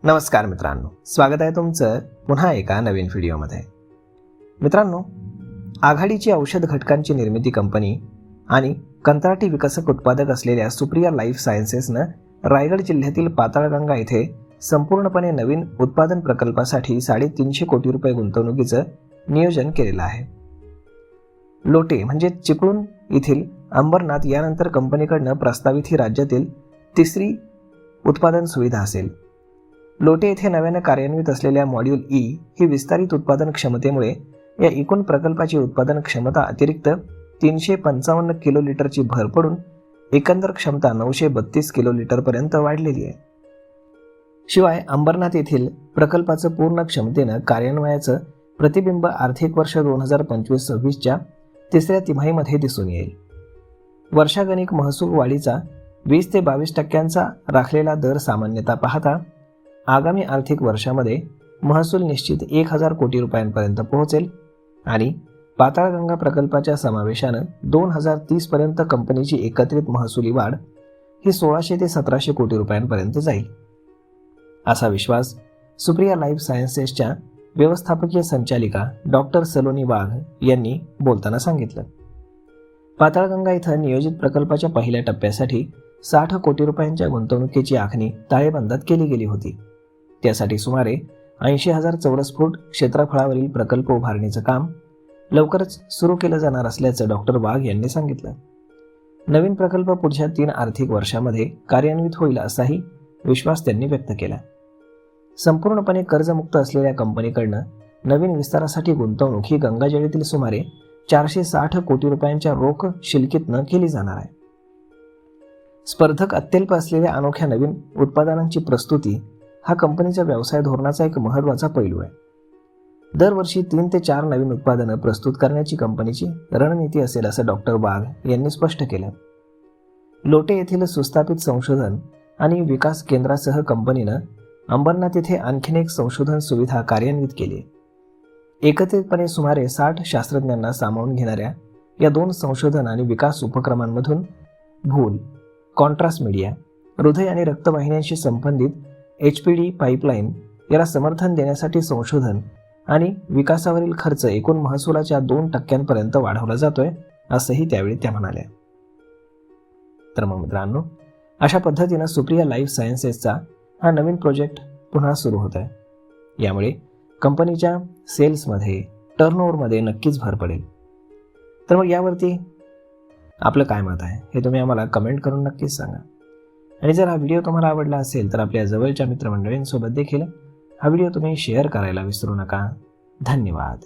नमस्कार मित्रांनो, स्वागत आहे तुमचं पुन्हा एका नवीन व्हिडिओमध्ये. मित्रांनो, आघाडीची औषध घटकांची निर्मिती कंपनी आणि कंत्राटी विकसक उत्पादक असलेल्या सुप्रिया लाईफ सायन्सेसनं रायगड जिल्ह्यातील पाताळगंगा येथे संपूर्णपणे नवीन उत्पादन प्रकल्पासाठी 350 कोटी रुपये गुंतवणुकीचं नियोजन केलेलं आहे. लोटे म्हणजे चिपळूण येथील अंबरनाथ यानंतर कंपनीकडनं प्रस्तावित ही राज्यातील तिसरी उत्पादन सुविधा असेल. लोटे येथे नव्याने कार्यान्वित असलेल्या मॉड्यूल ई ही विस्तारित उत्पादन क्षमतेमुळे या एकूण प्रकल्पाची उत्पादन क्षमता अतिरिक्त 355 किलो लिटरची भर पडून एकंदर क्षमता 932 किलो लिटरपर्यंत वाढलेली आहे. शिवाय अंबरनाथ येथील प्रकल्पाचं पूर्ण क्षमतेनं कार्यान्वयाचं प्रतिबिंब आर्थिक वर्ष 2025-26च्या तिसऱ्या तिमाहीमध्ये दिसून येईल. वर्षागणिक महसूल वाढीचा 20 ते 22% राखलेला दर सामान्यतः पाहता आगामी आर्थिक वर्षामध्ये महसूल निश्चित 1000 कोटी रुपयांपर्यंत पोहोचेल आणि पाताळगंगा प्रकल्पाच्या समावेशानं 2030 पर्यंत कंपनीची एकत्रित महसुली वाढ ही 1600 ते 1700 कोटी रुपयांपर्यंत जाईल, असा विश्वास सुप्रिया लाईफ सायन्सेसच्या व्यवस्थापकीय संचालिका डॉक्टर सलोनी वाघ यांनी बोलताना सांगितलं. पाताळगंगा इथं नियोजित प्रकल्पाच्या पहिल्या टप्प्यासाठी 60 कोटी रुपयांच्या गुंतवणुकीची आखणी ताळेबंदात केली गेली होती. त्यासाठी सुमारे 80,000 चौरस फूट क्षेत्रफळावरील प्रकल्प उभारणीचं काम लवकरच सुरू केलं जाणार असल्याचं डॉक्टर वाघ यांनी सांगितलं. नवीन प्रकल्प पुढच्या 3 आर्थिक वर्षामध्ये कार्यान्वित होईल असाही विश्वास त्यांनी व्यक्त केला. संपूर्णपणे कर्जमुक्त असलेल्या कंपनीकडनं नवीन विस्तारासाठी गुंतवणूक ही गंगाजळीतील सुमारे 460 कोटी रुपयांच्या रोख शिलकीतनं केली जाणार आहे. स्पर्धक अत्यल्प असलेल्या अनोख्या नवीन उत्पादनांची प्रस्तुती हा कंपनीच्या व्यवसाय धोरणाचा एक महत्त्वाचा पैलू आहे. दरवर्षी 3 ते 4 नवीन उत्पादनं प्रस्तुत करण्याची कंपनीची रणनीती असेल असं डॉक्टर वाघ यांनी स्पष्ट केलं. लोटे येथील सुस्थापित संशोधन आणि विकास केंद्रासह कंपनीनं अंबरनाथ येथे आणखीन एक संशोधन सुविधा कार्यान्वित केली. एकत्रितपणे सुमारे 60 शास्त्रज्ञांना सामावून घेणाऱ्या या 2 संशोधन आणि विकास उपक्रमांमधून भूल, कॉन्ट्रास्ट मीडिया, हृदय आणि रक्तवाहिन्यांशी संबंधित HPD पाईपलाईन याला समर्थन देण्यासाठी संशोधन आणि विकासावरील खर्च एकूण महसुलाच्या 2% वाढवला जातोय, असंही त्यावेळी त्या म्हणाल्या. तर मग मित्रांनो, अशा पद्धतीनं सुप्रिया लाईफ सायन्सेसचा हा नवीन प्रोजेक्ट पुन्हा सुरू होत आहे. यामुळे कंपनीच्या सेल्समध्ये, टर्नओव्हरमध्ये नक्कीच भर पडेल. तर मग यावरती आपलं काय मत आहे हे तुम्ही आम्हाला कमेंट करून नक्कीच सांगा. आणि जर हा व्हिडिओ तुम्हाला आवडला असेल तर आपल्या जवळच्या मित्रमंडळींसोबत देखील हा व्हिडिओ तुम्ही शेअर करायला विसरू नका. धन्यवाद.